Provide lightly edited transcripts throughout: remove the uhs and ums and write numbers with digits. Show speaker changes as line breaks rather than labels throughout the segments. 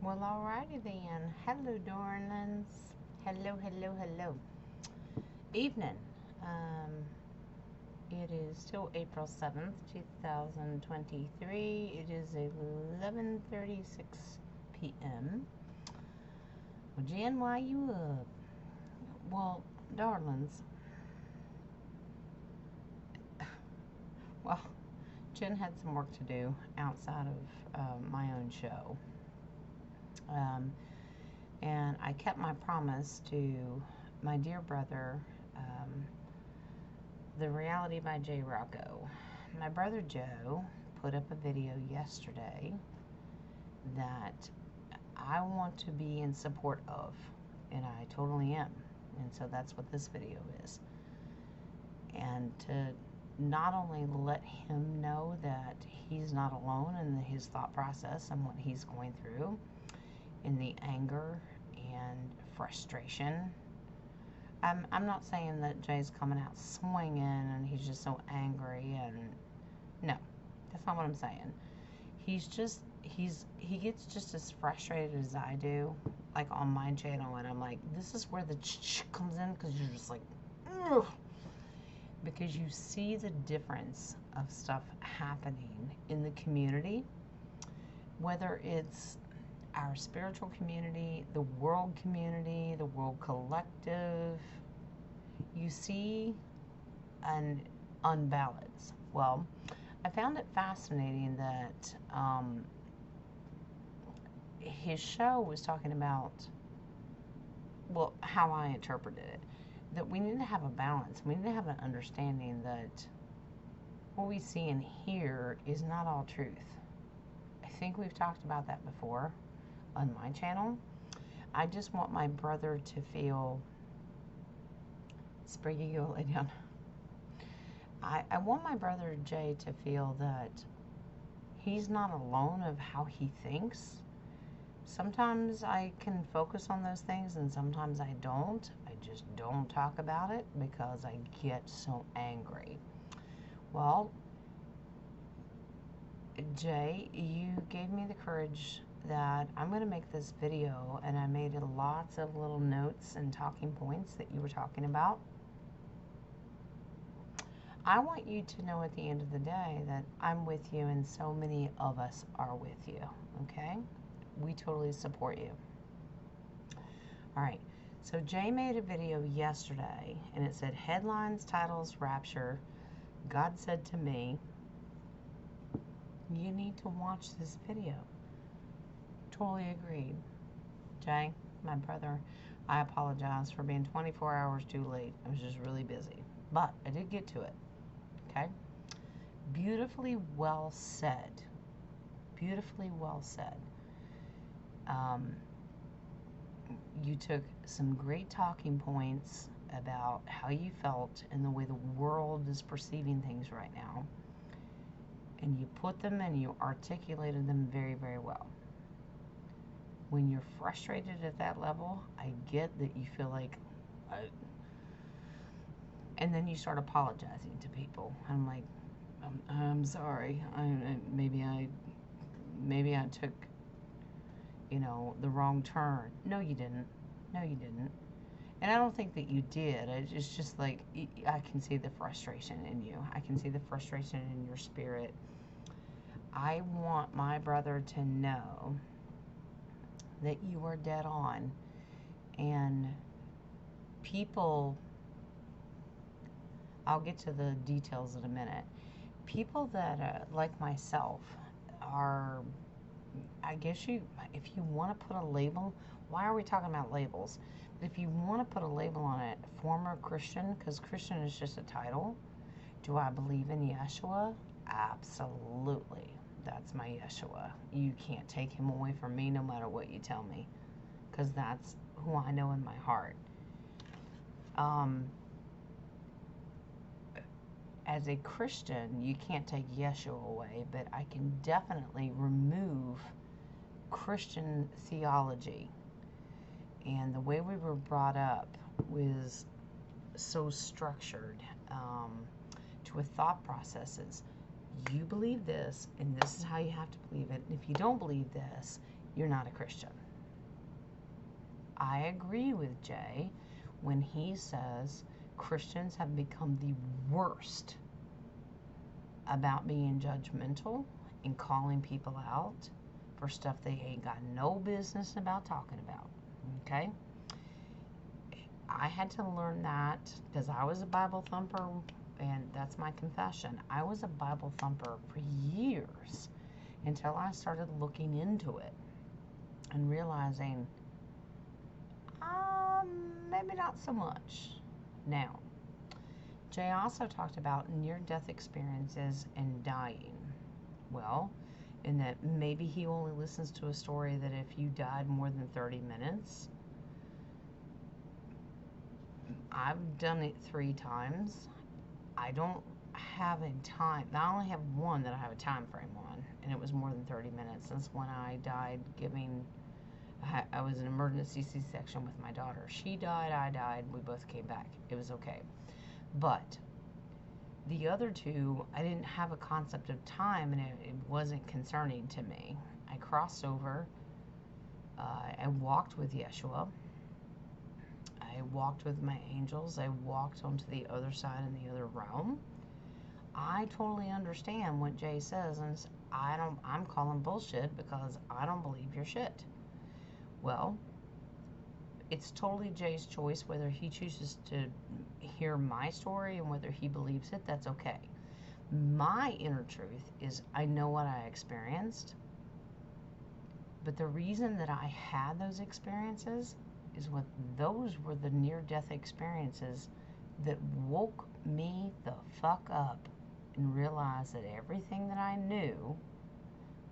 Well, alrighty then. Hello, darlings. Hello, hello, hello. Evening. Um, it is still April 7th, 2023. It is 11:36 p.m. Well, Jen, why you up? Well, darlings. Well, Jen had some work to do outside of my own show. Um, and I kept my promise to my dear brother, um, The Reality by Jay Rocco. My brother Joe put up a video yesterday that I want to be in support of, and I totally am. And so that's what this video is. And to not only let him know that he's not alone in his thought process and what he's going through, in the anger and frustration. I'm not saying that Jay's coming out swinging and he's just so angry, and no, that's not what I'm saying. He gets just as frustrated as I do, like on my channel, and I'm like, this is where the comes in, because you're just like, ugh, because you see the difference of stuff happening in the community, whether it's our spiritual community, the world collective. You see an unbalance. Well, I found it fascinating that his show was talking about, well, how I interpreted it, that we need to have a balance. We need to have an understanding that what we see and hear is not all truth. I think we've talked about that before on my channel. I just want my brother to feel, Spriggy, go lay down. I want my brother Jay to feel that he's not alone of how he thinks. Sometimes I can focus on those things and sometimes I don't. I just don't talk about it because I get so angry. Well, Jay, you gave me the courage that I'm going to make this video, and I made lots of little notes and talking points that you were talking about. I want you to know at the end of the day that I'm with you, and so many of us are with you, okay? We totally support you. All right, so Jay made a video yesterday, and it said, headlines, titles, rapture. God said to me, you need to watch this video. Totally agreed. Jay, my brother, I apologize for being 24 hours too late. I was just really busy, but I did get to it. Okay? Beautifully well said. Beautifully well said. You took some great talking points about how you felt and the way the world is perceiving things right now, and you put them and you articulated them very, very well. When you're frustrated at that level, I get that you feel like, and then you start apologizing to people. I'm like, I'm sorry. Maybe I took, the wrong turn. No, you didn't. No, you didn't. And I don't think that you did. It's just like, I can see the frustration in you. I can see the frustration in your spirit. I want my brother to know that you are dead on. And people, I'll get to the details in a minute. People that, like myself, are, I guess if you want to put a label, why are we talking about labels? But if you want to put a label on it, former Christian, because Christian is just a title. Do I believe in Yeshua? Absolutely. That's my Yeshua. You can't take him away from me no matter what you tell me, because that's who I know in my heart. As a Christian, you can't take Yeshua away, but I can definitely remove Christian theology. And the way we were brought up was so structured to a thought processes. You believe this, and this is how you have to believe it. And if you don't believe this, you're not a Christian. I agree with Jay when he says Christians have become the worst about being judgmental and calling people out for stuff they ain't got no business about talking about. Okay? I had to learn that because I was a Bible thumper, and that's my confession. I was a Bible thumper for years until I started looking into it and realizing maybe not so much. Now, Jay also talked about near-death experiences and dying. Well, in that maybe he only listens to a story that if you died more than 30 minutes. I've done it 3 times. I don't have a time. I only have one that I have a time frame on, and it was more than 30 minutes. That's when I died I was an emergency C-section with my daughter. She died, I died, we both came back. It was okay. But the other 2, I didn't have a concept of time, and it wasn't concerning to me. I crossed over. I walked with Yeshua. I walked with my angels. I walked onto the other side in the other realm. I totally understand what Jay says, and I'm calling bullshit because I don't believe your shit. Well, it's totally Jay's choice whether he chooses to hear my story and whether he believes it. That's okay. My inner truth is I know what I experienced, but the reason that I had those experiences is those were the near-death experiences that woke me the fuck up and realized that everything that I knew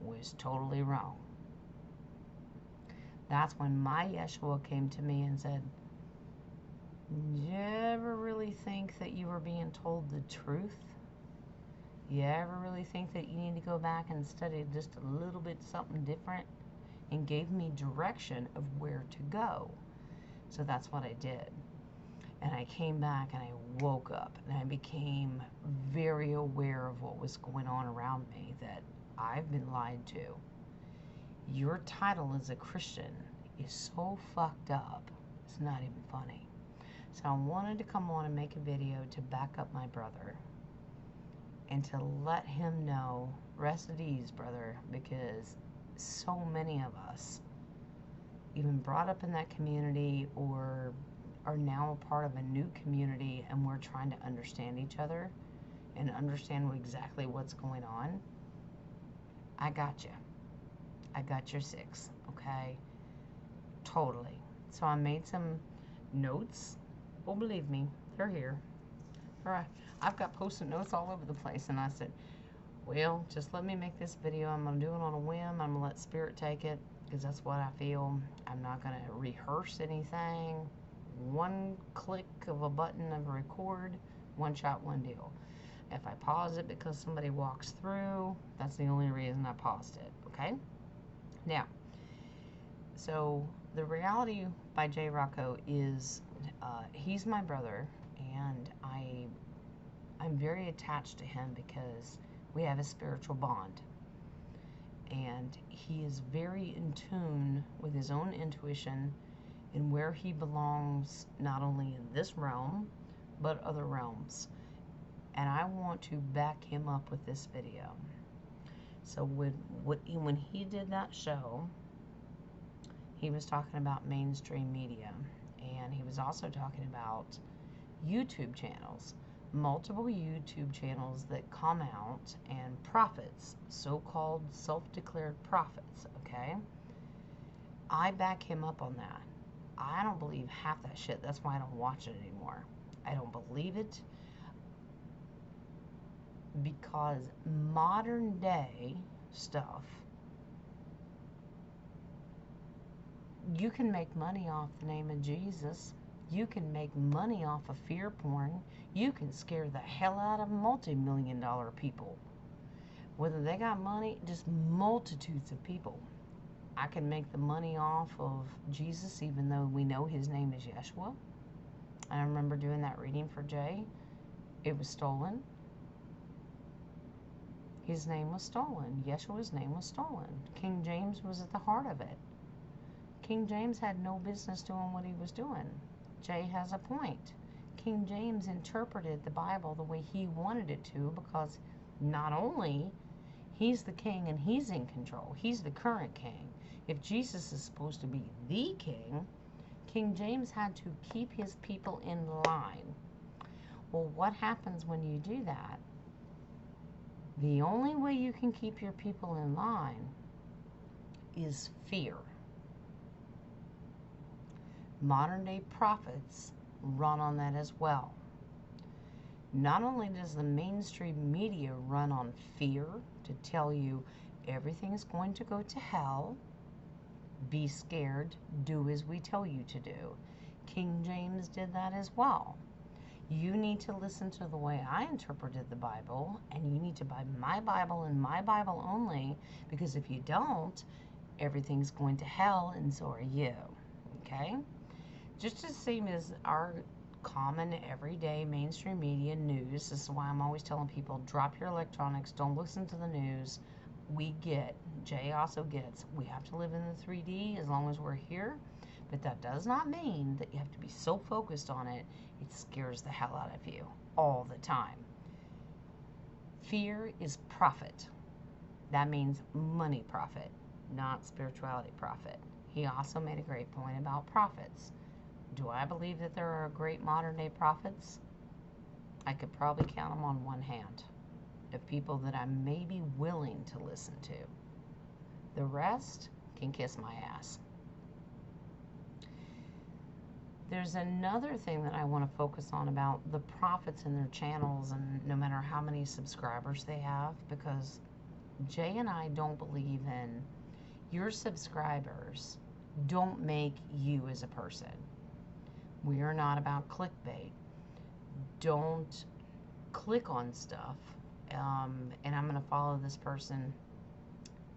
was totally wrong. That's when my Yeshua came to me and said, "Do you ever really think that you were being told the truth? You ever really think that you need to go back and study just a little bit something different?" And gave me direction of where to go. So that's what I did. And I came back and I woke up and I became very aware of what was going on around me, that I've been lied to. Your title as a Christian is so fucked up, it's not even funny. So I wanted to come on and make a video to back up my brother and to let him know, rest at ease, brother, because so many of us, even brought up in that community or are now a part of a new community, and we're trying to understand each other and understand exactly what's going on. I got you. I got your 6, okay? Totally. So I made some notes. Oh, believe me, they're here. All right. I've got post-it notes all over the place, and I said, well, just let me make this video. I'm going to do it on a whim. I'm going to let Spirit take it because that's what I feel. I'm not going to rehearse anything. One click of a button of record, one shot, one deal. If I pause it because somebody walks through, that's the only reason I paused it, okay? Now, so the reality by Jay Rocco is he's my brother, and I'm very attached to him because we have a spiritual bond. And he is very in tune with his own intuition and where he belongs, not only in this realm, but other realms. And I want to back him up with this video. So when he did that show, he was talking about mainstream media, and he was also talking about YouTube channels, multiple YouTube channels that come out, and prophets, so-called self-declared prophets, okay? I back him up on that. I don't believe half that shit. That's why I don't watch it anymore. I don't believe it because modern day stuff, you can make money off the name of Jesus. You can make money off of fear porn. You can scare the hell out of multi-million-dollar people. Whether they got money, just multitudes of people. I can make the money off of Jesus, even though we know his name is Yeshua. I remember doing that reading for Jay. It was stolen. His name was stolen. Yeshua's name was stolen. King James was at the heart of it. King James had no business doing what he was doing. Jay has a point. King James interpreted the Bible the way he wanted it to, because not only he's the king and he's in control, he's the current king. If Jesus is supposed to be the king, King James had to keep his people in line. Well, what happens when you do that? The only way you can keep your people in line is fear. Modern day prophets run on that as well. Not only does the mainstream media run on fear to tell you everything's going to go to hell, be scared, do as we tell you to do. King James did that as well. You need to listen to the way I interpreted the Bible, and you need to buy my Bible and my Bible only, because if you don't, everything's going to hell, and so are you. Okay? Just the same as our common everyday mainstream media news. This is why I'm always telling people, drop your electronics, don't listen to the news. We get, Jay also gets, we have to live in the 3D as long as we're here, but that does not mean that you have to be so focused on it, it scares the hell out of you all the time. Fear is profit. That means money profit, not spirituality profit. He also made a great point about prophets. Do I believe that there are great modern day prophets? I could probably count them on one hand of people that I may be willing to listen to. The rest can kiss my ass. There's another thing that I want to focus on about the prophets and their channels, and no matter how many subscribers they have, because Jay and I don't believe in your subscribers don't make you as a person. We are not about clickbait. Don't click on stuff and I'm going to follow this person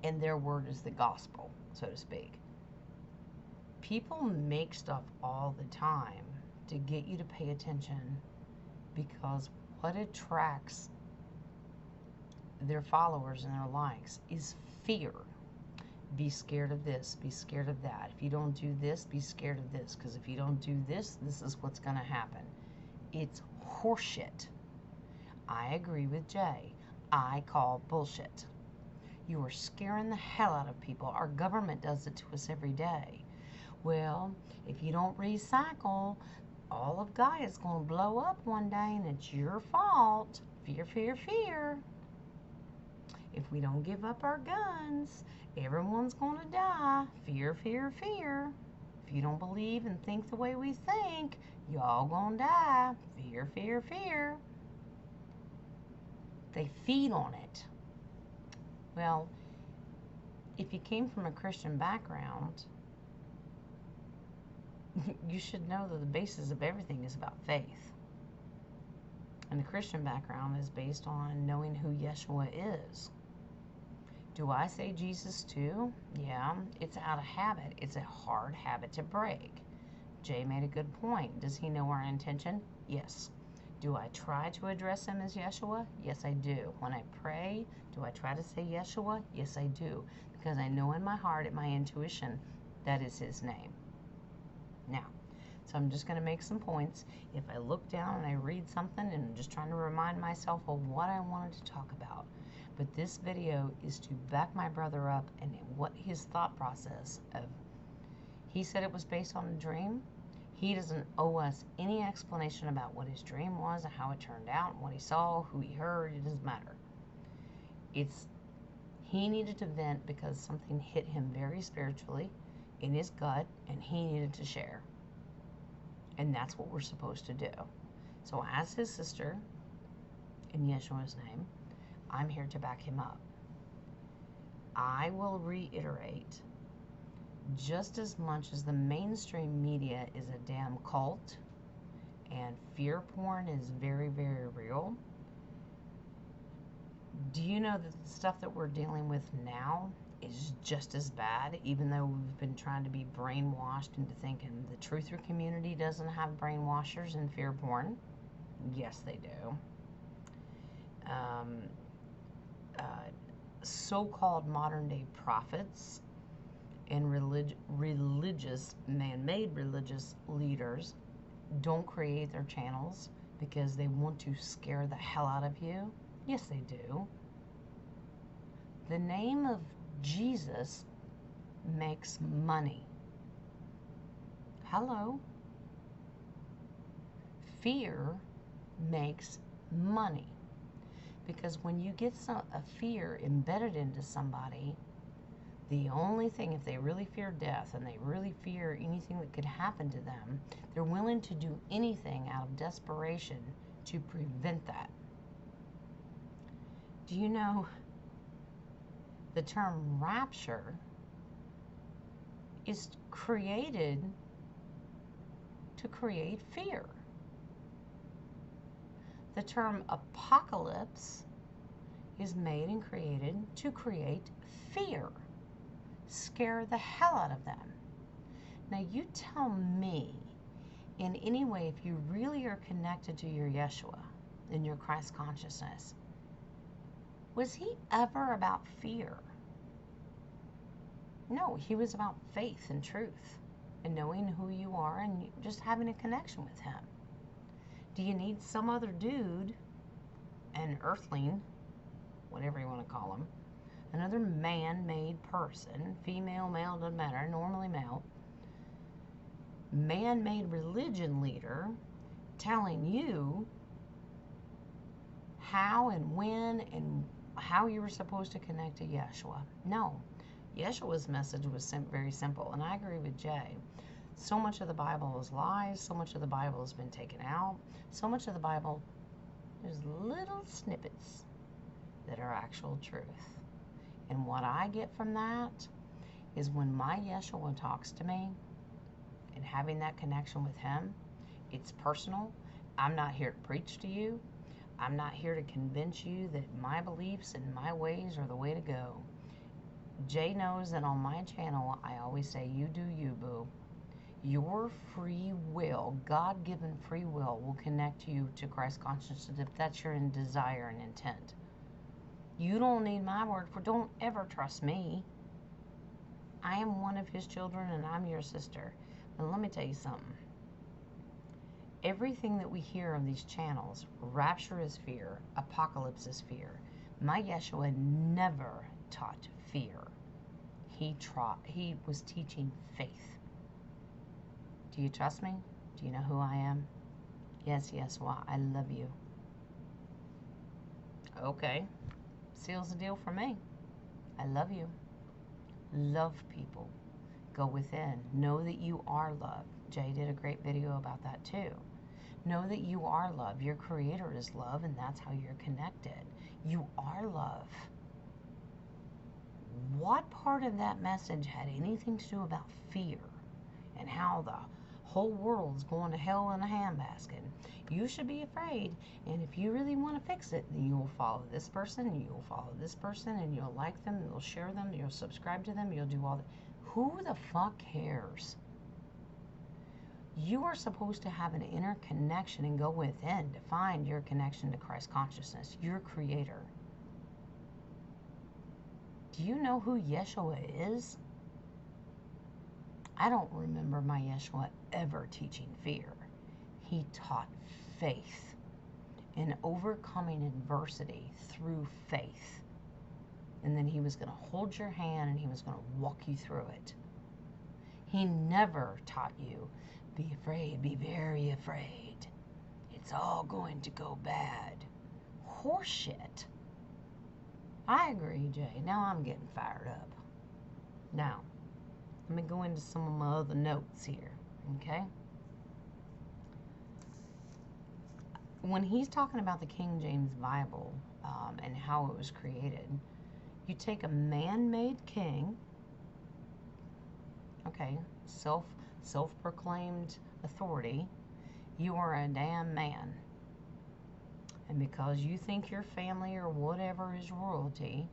and their word is the gospel, so to speak. People make stuff all the time to get you to pay attention, because what attracts their followers and their likes is fear. Be scared of this, be scared of that. If you don't do this, be scared of this, because if you don't do this, this is what's going to happen. It's horseshit. I agree with Jay. I call bullshit. You are scaring the hell out of people. Our government does it to us every day. Well, if you don't recycle, all of Gaia is going to blow up one day and it's your fault. Fear, fear, fear. If we don't give up our guns, everyone's going to die. Fear, fear, fear. If you don't believe and think the way we think, y'all going to die. Fear, fear, fear. They feed on it. Well, if you came from a Christian background, you should know that the basis of everything is about faith. And the Christian background is based on knowing who Yeshua is. Do I say Jesus too? Yeah, it's out of habit. It's a hard habit to break. Jay made a good point. Does he know our intention? Yes. Do I try to address him as Yeshua? Yes, I do. When I pray, do I try to say Yeshua? Yes, I do. Because I know in my heart, in my intuition, that is his name. Now, so I'm just going to make some points. If I look down and I read something and I'm just trying to remind myself of what I wanted to talk about. But this video is to back my brother up and what his thought process of, he said it was based on a dream. He doesn't owe us any explanation about what his dream was and how it turned out, and what he saw, who he heard. It doesn't matter. He needed to vent because something hit him very spiritually in his gut, and he needed to share. And that's what we're supposed to do. So as his sister, in Yeshua's name, I'm here to back him up. I will reiterate, just as much as the mainstream media is a damn cult and fear porn is very, very real, do you know that the stuff that we're dealing with now is just as bad, even though we've been trying to be brainwashed into thinking the truther community doesn't have brainwashers in fear porn? Yes, they do. so-called modern-day prophets and religious, man-made religious leaders don't create their channels because they want to scare the hell out of you? Yes, they do. The name of Jesus makes money. Hello? Fear makes money. Because when you get a fear embedded into somebody, the only thing, if they really fear death and they really fear anything that could happen to them, they're willing to do anything out of desperation to prevent that. Do you know the term rapture is created to create fear? The term apocalypse is made and created to create fear. Scare the hell out of them. Now you tell me, in any way, if you really are connected to your Yeshua, in your Christ consciousness, was he ever about fear? No, he was about faith and truth and knowing who you are and just having a connection with him. Do you need some other dude, an earthling, whatever you want to call him, another man-made person, female, male, doesn't matter, normally male, man-made religion leader telling you how and when and how you were supposed to connect to Yeshua? No. Yeshua's message was very simple, and I agree with Jay. So much of the Bible is lies, so much of the Bible has been taken out, so much of the Bible, there's little snippets that are actual truth. And what I get from that is when my Yeshua talks to me and having that connection with him, it's personal. I'm not here to preach to you. I'm not here to convince you that my beliefs and my ways are the way to go. Jay knows that on my channel, I always say, you do you, boo. Your free will, God-given free will connect you to Christ consciousness if that's your desire and intent. You don't need my word for, don't ever trust me. I am one of his children and I'm your sister. But let me tell you something. Everything that we hear on these channels, rapture is fear, apocalypse is fear. My Yeshua never taught fear. He was teaching faith. Do you trust me? Do you know who I am? Yes, Yeshua, I love you. Okay. Seals the deal for me. I love you. Love people. Go within. Know that you are love. Jay did a great video about that too. Know that you are love. Your creator is love, and that's how you're connected. You are love. What part of that message had anything to do about fear and how the whole world's going to hell in a handbasket? You should be afraid, and if you really want to fix it, then you'll follow this person, and you'll follow this person, and you'll like them, you'll share them, you'll subscribe to them, you'll do all that. Who the fuck cares? You are supposed to have an inner connection and go within to find your connection to Christ consciousness, your creator. Do you know who Yeshua is? I don't remember my Yeshua ever teaching fear. He taught faith and overcoming adversity through faith. And then he was going to hold your hand and he was going to walk you through it. He never taught you, be afraid, be very afraid. It's all going to go bad. Horseshit. I agree, Jay. Now I'm getting fired up. Now, let me go into some of my other notes here, okay? When he's talking about the King James Bible and how it was created, you take a man-made king, okay, self-proclaimed authority, you are a damn man. And because you think your family or whatever is royalty,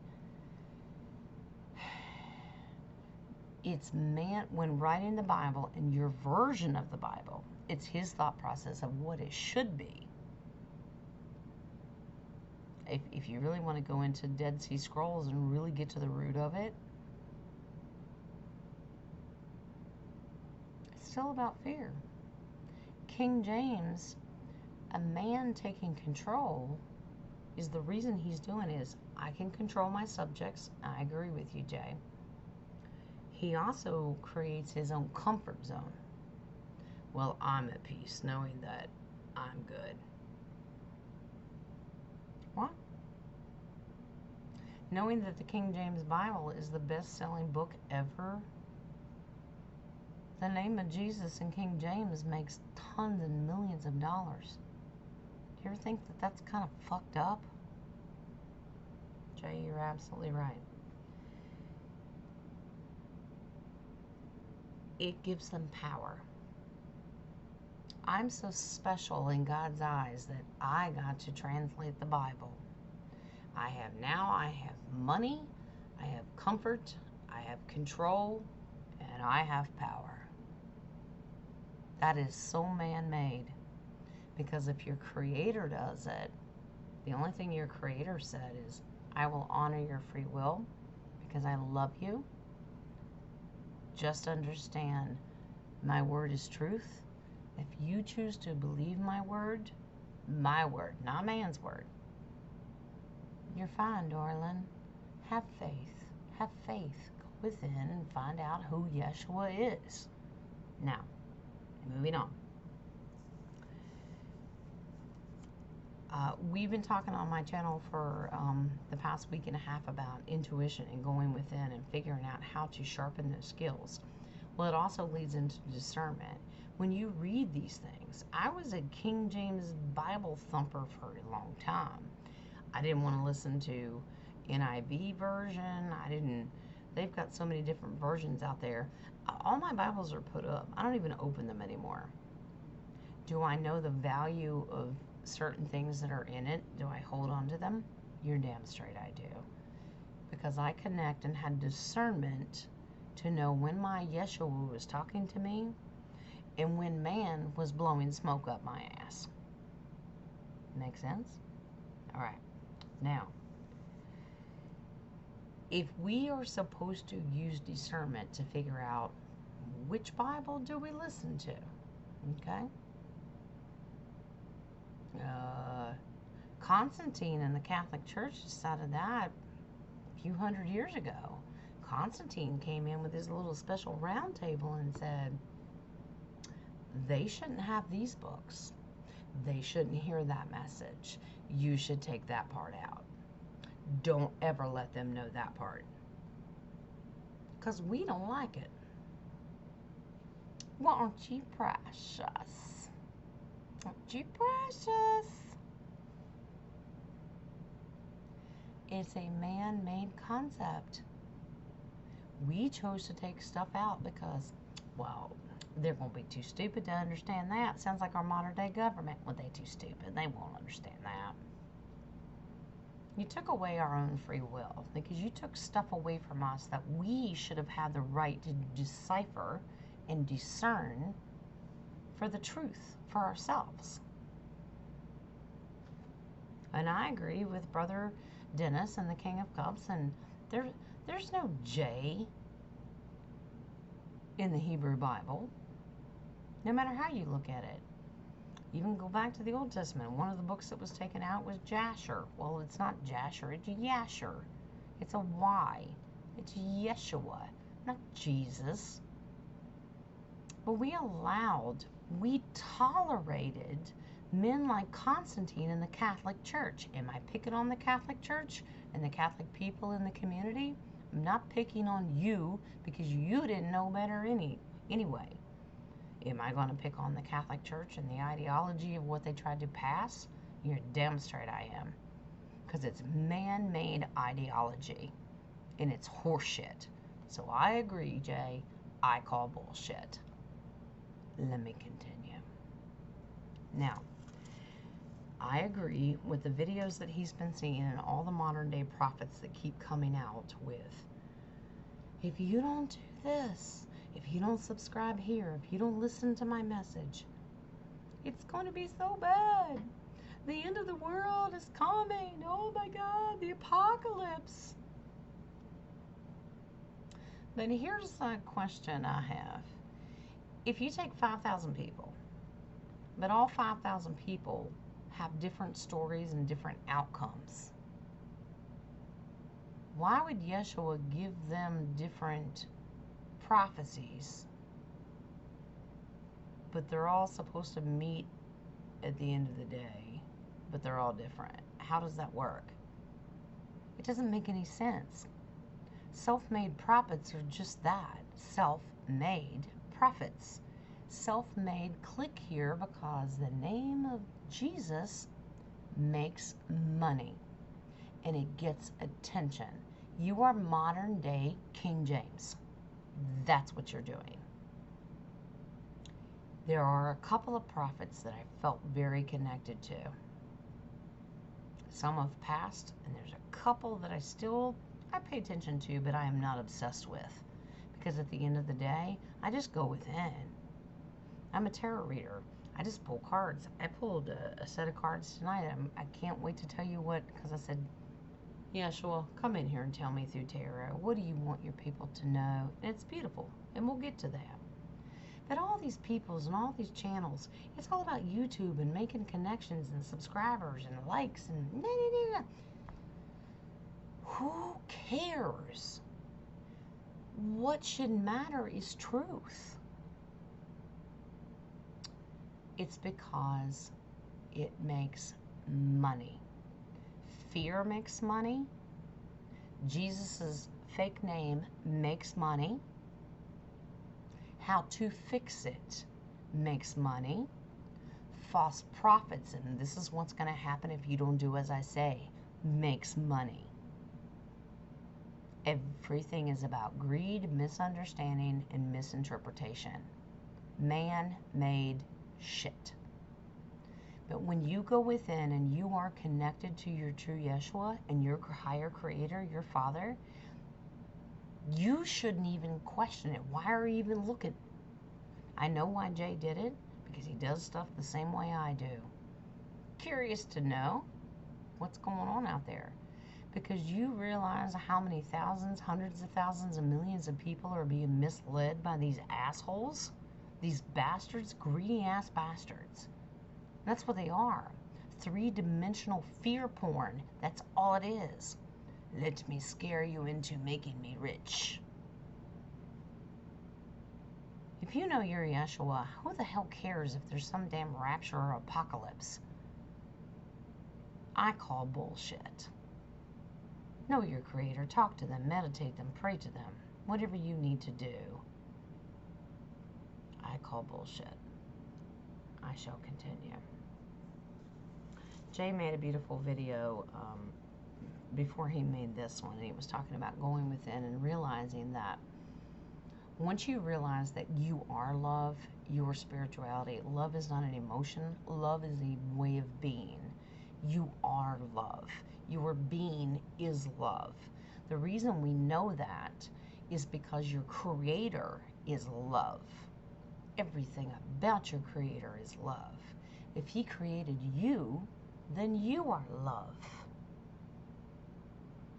it's man, when writing the Bible in your version of the Bible, it's his thought process of what it should be. if you really want to go into Dead Sea Scrolls and really get to the root of it, it's still about fear. King James, a man taking control, is the reason he's doing is, I can control my subjects. I agree with you, Jay. He also creates his own comfort zone. Well, I'm at peace knowing that I'm good. What? Knowing that the King James Bible is the best-selling book ever. The name of Jesus in King James makes tons and millions of dollars. Do you ever think that that's kind of fucked up? Jay, you're absolutely right. It gives them power. I'm so special in God's eyes that I got to translate the Bible. I have money, I have comfort, I have control, and I have power. That is so man-made. Because if your Creator does it, the only thing your Creator said is, I will honor your free will because I love you. Just understand, my word is truth. If you choose to believe my word, not man's word, you're fine, darling. Have faith. Have faith. Go within and find out who Yeshua is. Now, moving on. We've been talking on my channel for the past week and a half about intuition and going within and figuring out how to sharpen those skills. Well, it also leads into discernment. When you read these things, I was a King James Bible thumper for a long time. I didn't want to listen to NIV version. They've got so many different versions out there. All my Bibles are put up. I don't even open them anymore. Do I know the value of certain things that are in it? Do I hold on to them? You're damn straight I do. Because I connect and had discernment to know when my Yeshua was talking to me and when man was blowing smoke up my ass. Make sense? All right. Now, if we are supposed to use discernment to figure out which Bible do we listen to, okay? Constantine and the Catholic Church decided that a few hundred years ago. Constantine came in with his little special round table and said, they shouldn't have these books. They shouldn't hear that message. You should take that part out. Don't ever let them know that part. Because we don't like it. Well, aren't you precious? Aren't you precious? It's a man-made concept. We chose to take stuff out because, well, they're going to be too stupid to understand that. Sounds like our modern-day government. Well, they're too stupid. They won't understand that. You took away our own free will because you took stuff away from us that we should have had the right to decipher and discern for the truth for ourselves. And I agree with Brother Dennis and the King of Cups, and there's no J in the Hebrew Bible, no matter how you look at it. Even go back to the Old Testament. One of the books that was taken out was Jasher. Well, it's not Jasher, it's Yasher. It's a Y. It's Yeshua, not Jesus. But we tolerated men like Constantine in the Catholic Church. Am I picking on the Catholic Church and the Catholic people in the community? I'm not picking on you because you didn't know better anyway. Am I going to pick on the Catholic Church and the ideology of what they tried to pass? You're damn straight I am. Because it's man-made ideology. And it's horseshit. So I agree, Jay. I call bullshit. Let me continue. Now, I agree with the videos that he's been seeing and all the modern day prophets that keep coming out with, if you don't do this, if you don't subscribe here, if you don't listen to my message, it's going to be so bad. The end of the world is coming. Oh my God, the apocalypse. But here's a question I have. If you take 5,000 people, but all 5,000 people have different stories and different outcomes, why would Yeshua give them different prophecies, but they're all supposed to meet at the end of the day, but they're all different? How does that work? It doesn't make any sense. Self-made prophets are just that, self-made prophets. Self-made, click here because the name of Jesus makes money and it gets attention. You are modern day King James. That's what you're doing. There are a couple of prophets that I felt very connected to. Some have passed, and there's a couple that I pay attention to, but I am not obsessed with. Because at the end of the day, I just go within. I'm a tarot reader. I just pull cards. I pulled a set of cards tonight. I can't wait to tell you what, because I said, Yeshua, come in here and tell me through tarot. What do you want your people to know? And it's beautiful, and we'll get to that. But all these peoples and all these channels, it's all about YouTube and making connections and subscribers and likes and who cares? What should matter is truth. It's because it makes money. Fear makes money. Jesus's fake name makes money. How to fix it makes money. False prophets, and this is what's going to happen if you don't do as I say, makes money. Everything is about greed, misunderstanding, and misinterpretation. Man-made shit. But when you go within and you are connected to your true Yeshua and your higher creator, your Father, you shouldn't even question it. Why are you even looking? I know why Jay did it, because he does stuff the same way I do. Curious to know what's going on out there. Because you realize how many thousands, hundreds of thousands, and millions of people are being misled by these assholes? These bastards, greedy ass bastards. That's what they are. Three-dimensional fear porn. That's all it is. Let me scare you into making me rich. If you know you're Yeshua, who the hell cares if there's some damn rapture or apocalypse? I call bullshit. Know your Creator. Talk to them. Meditate them. Pray to them. Whatever you need to do. I call bullshit. I shall continue. Jay made a beautiful video before he made this one, and he was talking about going within and realizing that once you realize that you are love, your spirituality, love is not an emotion, love is a way of being. You are love. Your being is love. The reason we know that is because your Creator is love. Everything about your Creator is love. If He created you, then you are love.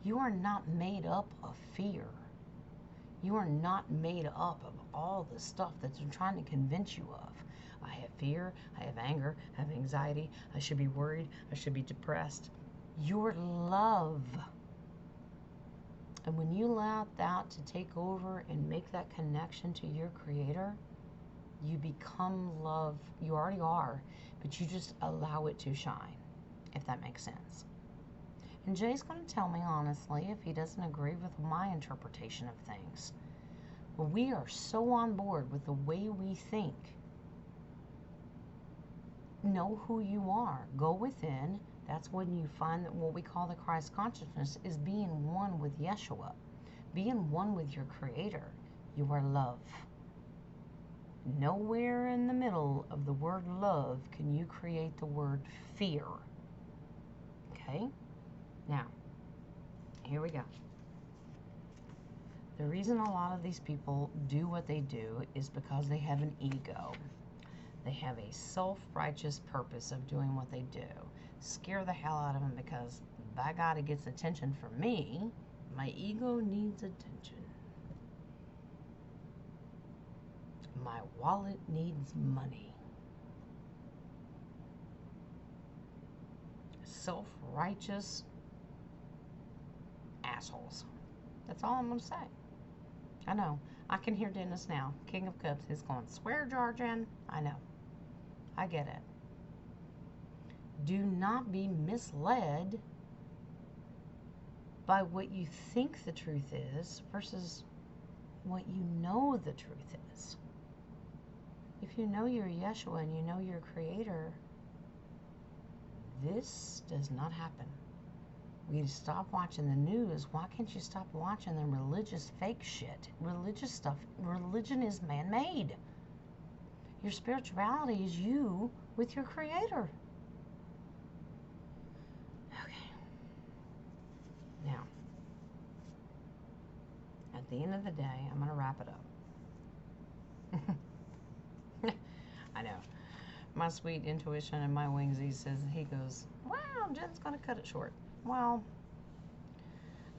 You are not made up of fear. You are not made up of all the stuff that they're trying to convince you of. I have fear, I have anger, I have anxiety, I should be worried, I should be depressed. You're love. And when you allow that to take over and make that connection to your Creator, you become love. You already are, but you just allow it to shine, if that makes sense. And Jay's going to tell me honestly if he doesn't agree with my interpretation of things. But we are so on board with the way we think. Know who you are. Go within. That's when you find that what we call the Christ consciousness is being one with Yeshua. Being one with your Creator. You are love. Nowhere in the middle of the word love can you create the word fear. Okay? Now, here we go. The reason a lot of these people do what they do is because they have an ego. They have a self-righteous purpose of doing what they do. scare the hell out of him, because by God, it gets attention from me. My ego needs attention. My wallet needs money. Self-righteous assholes. That's all I'm going to say. I know. I can hear Dennis now. King of Cups. He's going, swear jar, Jen. I know. I get it. Do not be misled by what you think the truth is versus what you know the truth is. If you know you're Yeshua and you know your Creator, this does not happen. We need to stop watching the news. Why can't you stop watching the religious fake shit? Religious stuff. Religion is man-made. Your spirituality is you with your Creator. Okay. Now, at the end of the day, I'm going to wrap it up. I know. My sweet intuition and my wings, he goes, wow, Jen's going to cut it short. Well,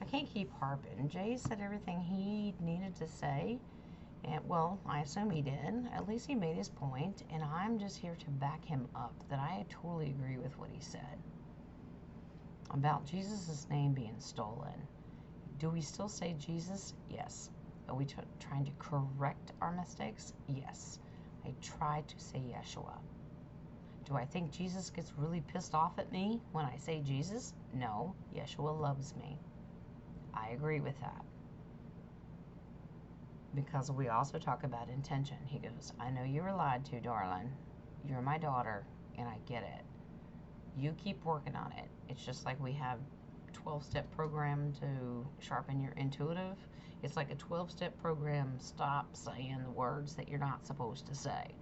I can't keep harping. Jay said everything he needed to say. And, well, I assume he did. At least he made his point. And I'm just here to back him up, that I totally agree with what he said about Jesus' name being stolen. Do we still say Jesus? Yes. Are we trying to correct our mistakes? Yes. I try to say Yeshua. Do I think Jesus gets really pissed off at me when I say Jesus? No. Yeshua loves me. I agree with that. Because we also talk about intention. He goes, I know you were lied to, darling. You're my daughter, and I get it. You keep working on it. It's just like we have 12-step program to sharpen your intuitive. It's like a 12-step program. Stop saying the words that you're not supposed to say.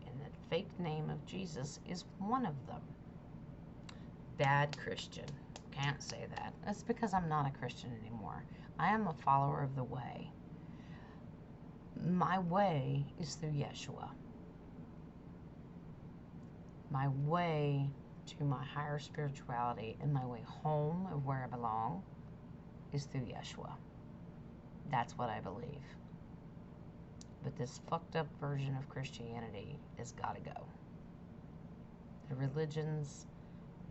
And the fake name of Jesus is one of them. Bad Christian. Can't say that. That's because I'm not a Christian anymore. I am a follower of the way. My way is through Yeshua. My way to my higher spirituality and my way home of where I belong is through Yeshua. That's what I believe. But this fucked up version of Christianity has got to go. The religions,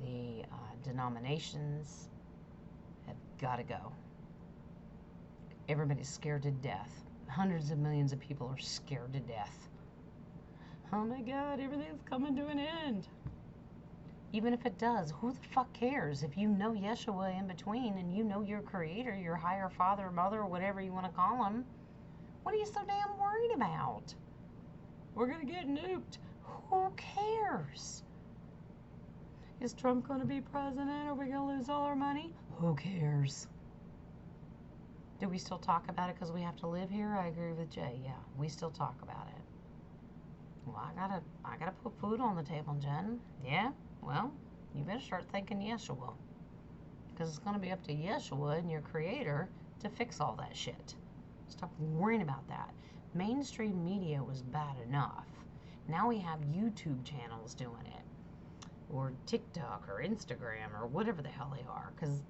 the denominations have got to go. Everybody's scared to death. Hundreds of millions of people are scared to death. Oh my God, everything's coming to an end. Even if it does, who the fuck cares? If you know Yeshua in between and you know your Creator, your higher father, mother, whatever you want to call him, what are you so damn worried about? We're going to get nuked. Who cares? Is Trump going to be president? Are we going to lose all our money? Who cares? Do we still talk about it because we have to live here? I agree with Jay. Yeah, we still talk about it. Well, I gotta put food on the table, Jen. Yeah? Well, you better start thinking Yeshua. Because it's going to be up to Yeshua and your Creator to fix all that shit. Stop worrying about that. Mainstream media was bad enough. Now we have YouTube channels doing it. Or TikTok or Instagram or whatever the hell they are. Because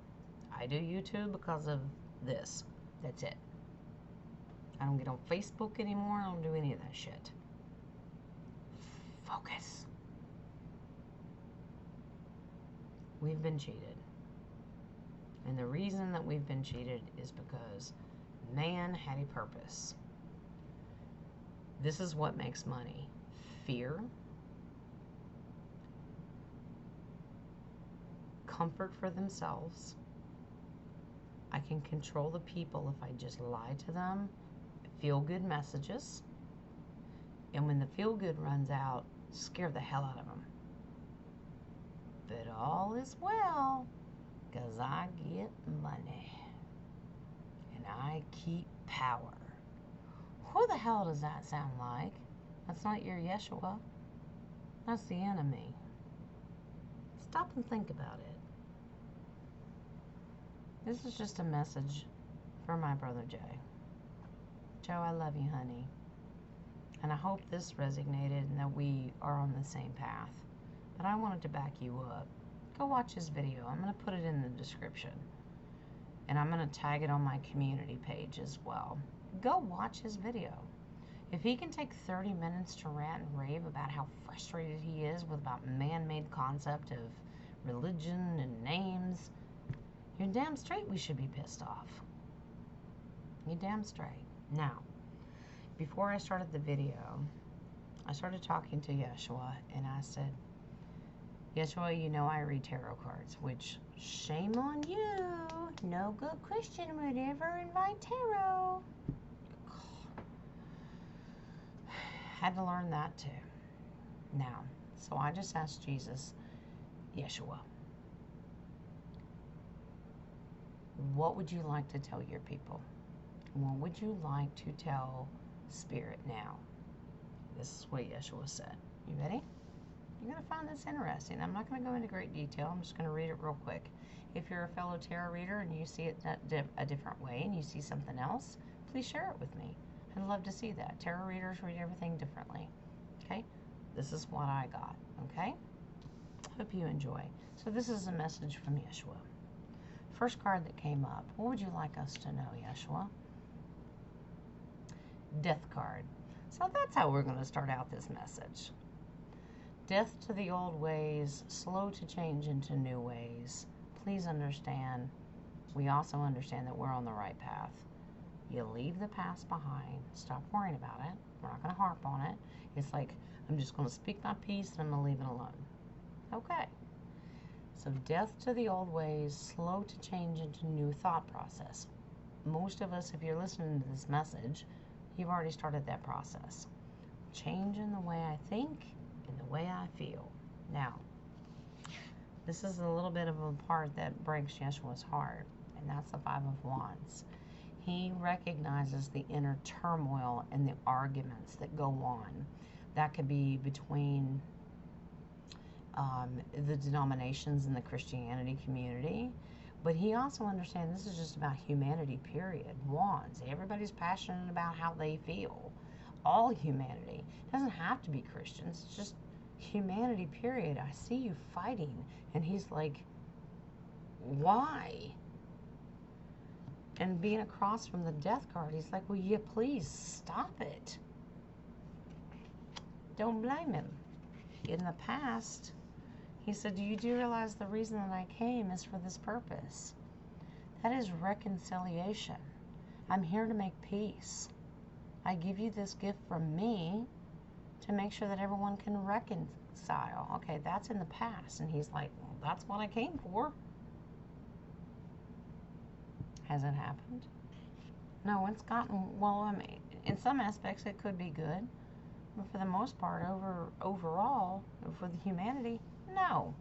I do YouTube because of this. That's it. I don't get on Facebook anymore. I don't do any of that shit. Focus. We've been cheated. And the reason that we've been cheated is because man had a purpose. This is what makes money. Fear. Comfort for themselves. I can control the people if I just lie to them. Feel-good messages. And when the feel-good runs out, scare the hell out of them. But all is well, because I get money. And I keep power. Who the hell does that sound like? That's not your Yeshua. That's the enemy. Stop and think about it. This is just a message for my brother Jay. Joe, I love you, honey. And I hope this resonated and that we are on the same path. But I wanted to back you up go watch his video. I'm going to put it in the description. And I'm going to tag it on my community page as well. Go watch his video. If he can take 30 minutes to rant and rave about how frustrated he is with about man-made concept of religion and names, you're damn straight we should be pissed off. You're damn straight. Now, before I started the video, I started talking to Yeshua, and I said, Yeshua, you know I read tarot cards, which, shame on you. No good Christian would ever invite tarot. Had to learn that too. Now, so I just asked Jesus, Yeshua, what would you like to tell your people? What would you like to tell Spirit now? This is what Yeshua said. You ready? You're going to find this interesting. I'm not going to go into great detail. I'm just going to read it real quick. If you're a fellow tarot reader and you see it a different way and you see something else, please share it with me. I'd love to see that. Tarot readers read everything differently. Okay? This is what I got. Okay? Hope you enjoy. So this is a message from Yeshua. First card that came up. What would you like us to know, Yeshua? Death card. So that's how we're going to start out this message. Death to the old ways, slow to change into new ways. Please understand, we also understand that we're on the right path. You leave the past behind. Stop worrying about it. We're not going to harp on it. It's like, I'm just going to speak my piece and I'm going to leave it alone. Okay. So death to the old ways, slow to change into new thought process. Most of us, if you're listening to this message, you've already started that process. Change in the way I think and the way I feel. Now, this is a little bit of a part that breaks Yeshua's heart, and that's the Five of Wands. He recognizes the inner turmoil and the arguments that go on. That could be between the denominations in the Christianity community, but he also understands this is just about humanity, period. Wands. Everybody's passionate about how they feel. All humanity. It doesn't have to be Christians. It's just humanity, period. I see you fighting. And he's like, why? And being across from the death card, he's like, will you please stop it? Don't blame him. In the past, he said, do you realize the reason that I came is for this purpose? That is reconciliation. I'm here to make peace. I give you this gift from me to make sure that everyone can reconcile. Okay, that's in the past. And he's like, well, that's what I came for. Has it happened? No, it's gotten, well, I mean, in some aspects it could be good. But for the most part, overall, for the humanity, no.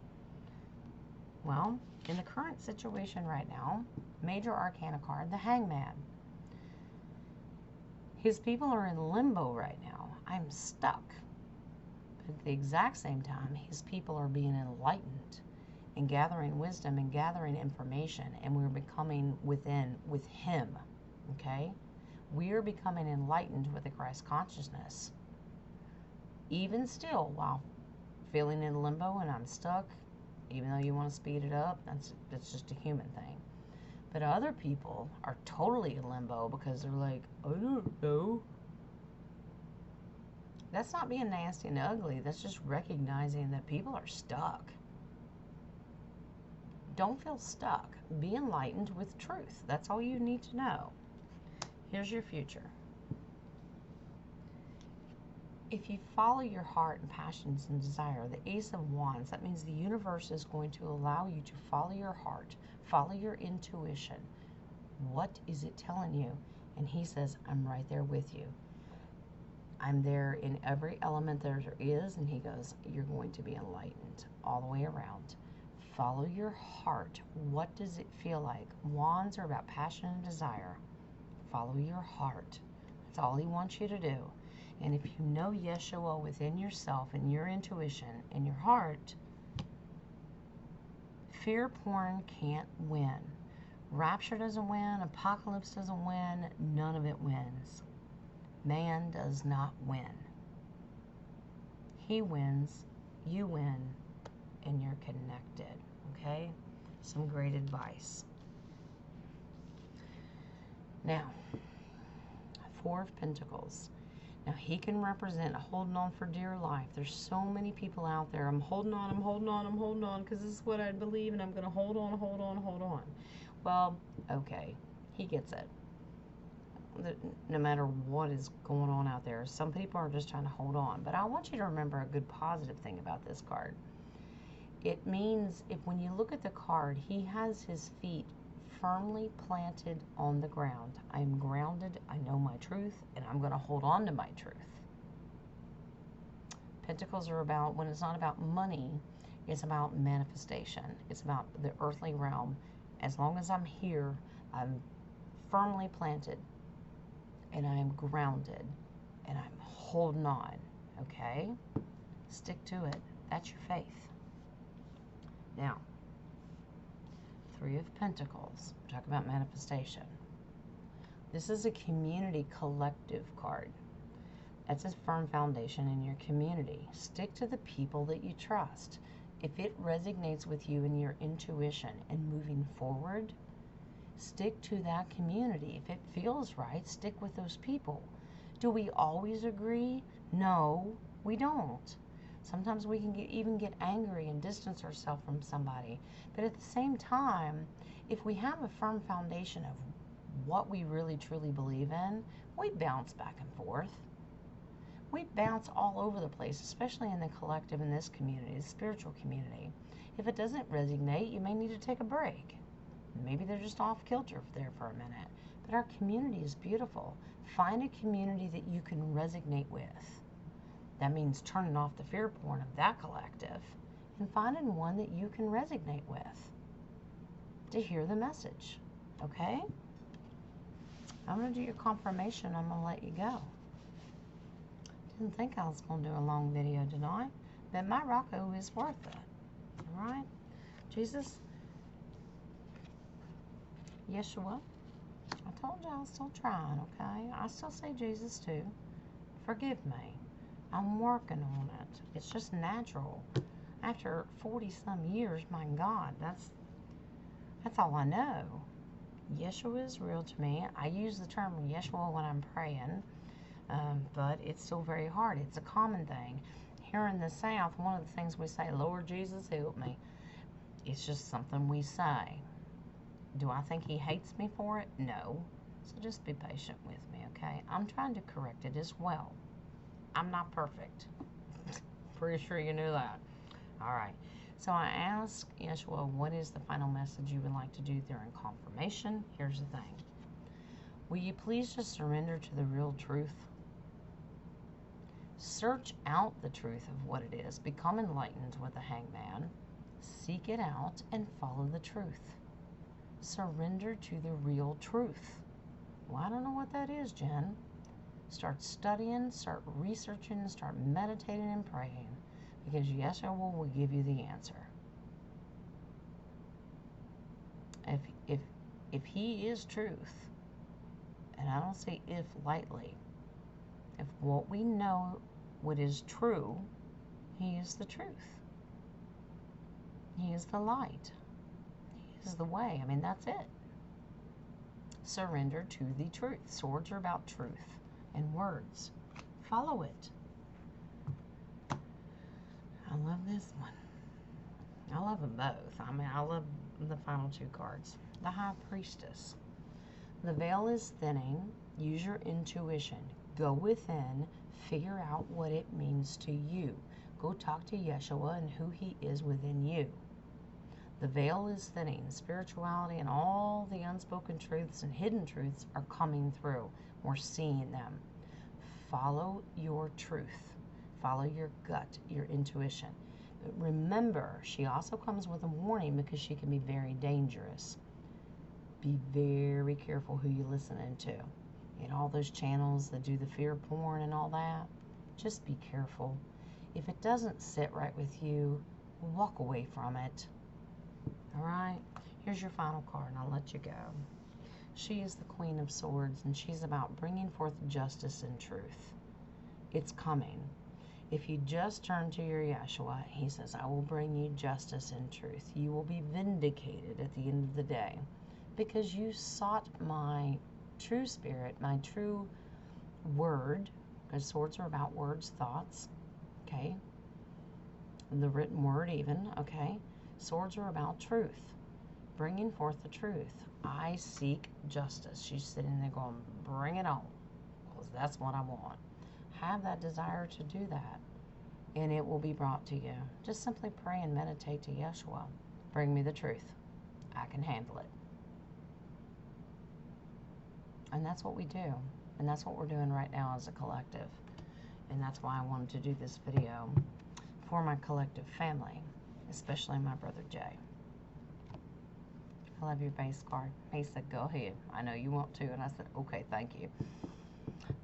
Well, in the current situation right now, major arcana card, the Hangman. His people are in limbo right now. I'm stuck. But at the exact same time, his people are being enlightened and gathering wisdom and gathering information, and we're becoming with him, okay? We're becoming enlightened with the Christ consciousness. Even still, while feeling in limbo and I'm stuck, even though you want to speed it up, that's just a human thing. But other people are totally in limbo because they're like, I don't know. That's not being nasty and ugly. That's just recognizing that people are stuck. Don't feel stuck. Be enlightened with truth. That's all you need to know. Here's your future. If you follow your heart and passions and desire, the Ace of Wands, that means the universe is going to allow you to follow your heart, follow your intuition. What is it telling you? And he says, I'm right there with you. I'm there in every element there is. And he goes, you're going to be enlightened all the way around. Follow your heart. What does it feel like? Wands are about passion and desire. Follow your heart. That's all he wants you to do. And if you know Yeshua within yourself and your intuition and your heart, fear porn can't win. Rapture doesn't win. Apocalypse doesn't win. None of it wins. Man does not win. He wins, you win, and you're connected. okay? Some great advice. Now, Four of Pentacles. Now, he can represent holding on for dear life. There's so many people out there. I'm holding on, I'm holding on, I'm holding on, because this is what I believe, and I'm going to hold on, hold on, hold on. Well, okay, he gets it. No matter what is going on out there, some people are just trying to hold on. But I want you to remember a good positive thing about this card. It means, if when you look at the card, he has his feet firmly planted on the ground. I am grounded, I know my truth, and I'm going to hold on to my truth. Pentacles are about, when it's not about money, it's about manifestation. It's about the earthly realm. As long as I'm here, I'm firmly planted, and I am grounded, and I'm holding on, okay? Stick to it. That's your faith. Now, Three of Pentacles. Talk about manifestation. This is a community collective card. That's a firm foundation in your community. Stick to the people that you trust. If it resonates with you and your intuition and moving forward, stick to that community. If it feels right, stick with those people. Do we always agree? No, we don't. Sometimes we can even get angry and distance ourselves from somebody. But at the same time, if we have a firm foundation of what we really truly believe in, we bounce back and forth. We bounce all over the place, especially in the collective, in this community, the spiritual community. If it doesn't resonate, you may need to take a break. Maybe they're just off kilter there for a minute. But our community is beautiful. Find a community that you can resonate with. That means turning off the fear porn of that collective and finding one that you can resonate with to hear the message. Okay? I'm going to do your confirmation. I'm going to let you go. Didn't think I was going to do a long video tonight, but my Rocco is worth it. All right? Jesus, Yeshua, I told you I was still trying, okay? I still say Jesus too. Forgive me. I'm working on it. It's just natural. After 40-some years, my God, that's all I know. Yeshua is real to me. I use the term Yeshua when I'm praying, but it's still very hard. It's a common thing. Here in the South, one of the things we say, Lord Jesus, help me. It's just something we say. Do I think he hates me for it? No. So just be patient with me, okay? I'm trying to correct it as well. I'm not perfect. Pretty sure you knew that. All right. So I asked Yeshua, what is the final message you would like to do during confirmation? Here's the thing. Will you please just surrender to the real truth? Search out the truth of what it is. Become enlightened with the hangman. Seek it out and follow the truth. Surrender to the real truth. Well, I don't know what that is, Jen. Start studying, start researching, start meditating and praying, because Yeshua will give you the answer. If he is truth, and I don't say if lightly, if what we know, what is true, he is the truth. He is the light. He is the way. I mean, that's it. Surrender to the truth. Swords are about truth and words. Follow it. I love this one. I love them both. I mean, I love the final two cards. The High Priestess. The veil is thinning. Use your intuition. Go within. Figure out what it means to you. Go talk to Yeshua and who he is within you. The veil is thinning. Spirituality and all the unspoken truths and hidden truths are coming through. We're seeing them. Follow your truth. Follow your gut, your intuition. But remember, she also comes with a warning because she can be very dangerous. Be very careful who you listen to. And all those channels that do the fear porn and all that, just be careful. If it doesn't sit right with you, walk away from it. All right? Here's your final card, and I'll let you go. She is the Queen of Swords, and she's about bringing forth justice and truth. It's coming. If you just turn to your Yeshua, he says, I will bring you justice and truth. You will be vindicated at the end of the day because you sought my true spirit, my true word, because swords are about words, thoughts, okay? The written word even, okay? Swords are about truth, bringing forth the truth. I seek justice. She's sitting there going, bring it on, because that's what I want. Have that desire to do that, and it will be brought to you. Just simply pray and meditate to Yeshua. Bring me the truth. I can handle it. And that's what we do. And that's what we're doing right now as a collective. And that's why I wanted to do this video for my collective family, especially my brother Jay. I love your base card. He said, go ahead. I know you want to. And I said, okay, thank you.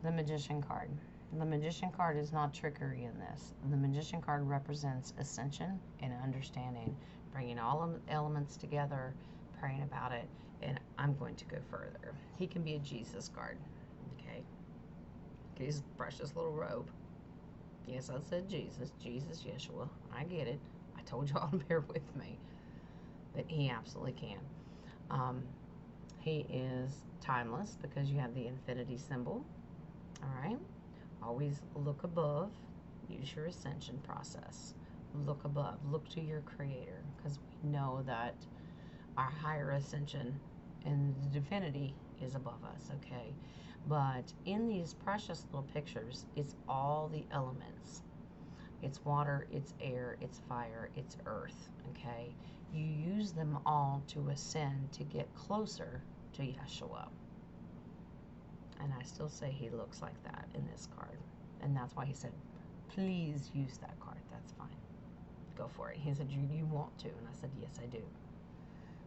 The Magician card. The Magician card is not trickery in this. The Magician card represents ascension and understanding, bringing all elements together, praying about it, and I'm going to go further. He can be a Jesus card, okay? His precious little robe. Yes, I said Jesus, Yeshua. I get it. I told y'all to bear with me. But he absolutely can. He is timeless because you have the infinity symbol, all right? Always look above. Use your ascension process. Look above. Look to your creator, because we know that our higher ascension and the divinity is above us, okay? But in these precious little pictures, it's all the elements. It's water, it's air, it's fire, it's earth, okay? You use them all to ascend, to get closer to Yeshua. And I still say he looks like that in this card. And that's why he said, please use that card. That's fine. Go for it. He said, you want to? And I said, yes, I do.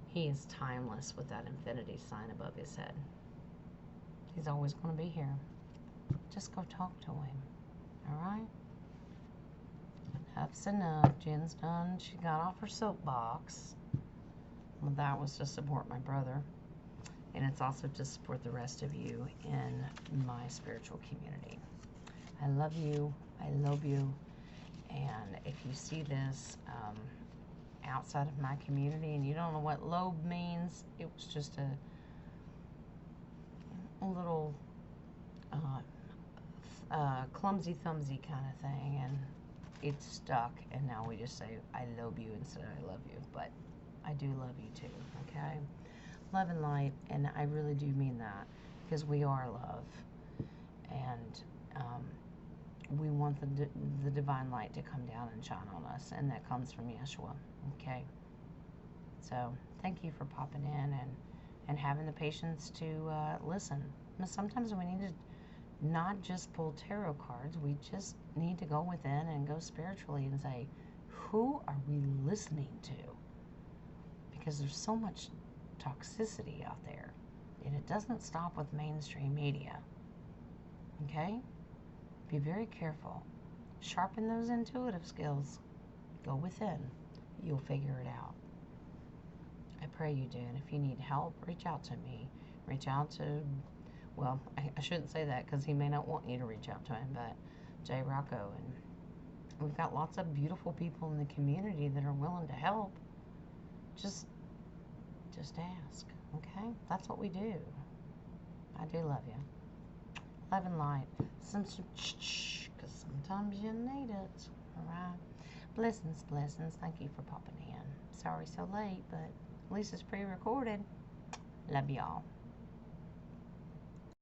He is timeless with that infinity sign above his head. He's always going to be here. Just go talk to him. All right? Enough's enough. Jen's done. She got off her soapbox. Well, that was to support my brother. And it's also to support the rest of you in my spiritual community. I love you. I love you. And if you see this outside of my community and you don't know what lobe means, it was just a little clumsy thumbsy kind of thing, and it's stuck, and now we just say I love you instead of I love you. But I do love you too, okay? Love and light, and I really do mean that, because we are love, and we want the divine light to come down and shine on us, and that comes from Yeshua, okay? So thank you for popping in and having the patience to listen. Sometimes we need to not just pull tarot cards, we just need to go within and go spiritually and say, who are we listening to? Because there's so much toxicity out there, and it doesn't stop with mainstream media, okay? Be very careful. Sharpen those intuitive skills. Go within. You'll figure it out. I pray you do, and if you need help, reach out to me. Reach out to, well, I shouldn't say that because he may not want you to reach out to him, but Jay Rocco, and we've got lots of beautiful people in the community that are willing to help. Just ask, okay? That's what we do. I do love you. Love and light. Because sometimes you need it. All right? Blessings, blessings. Thank you for popping in. Sorry so late, but at least it's pre-recorded. Love y'all.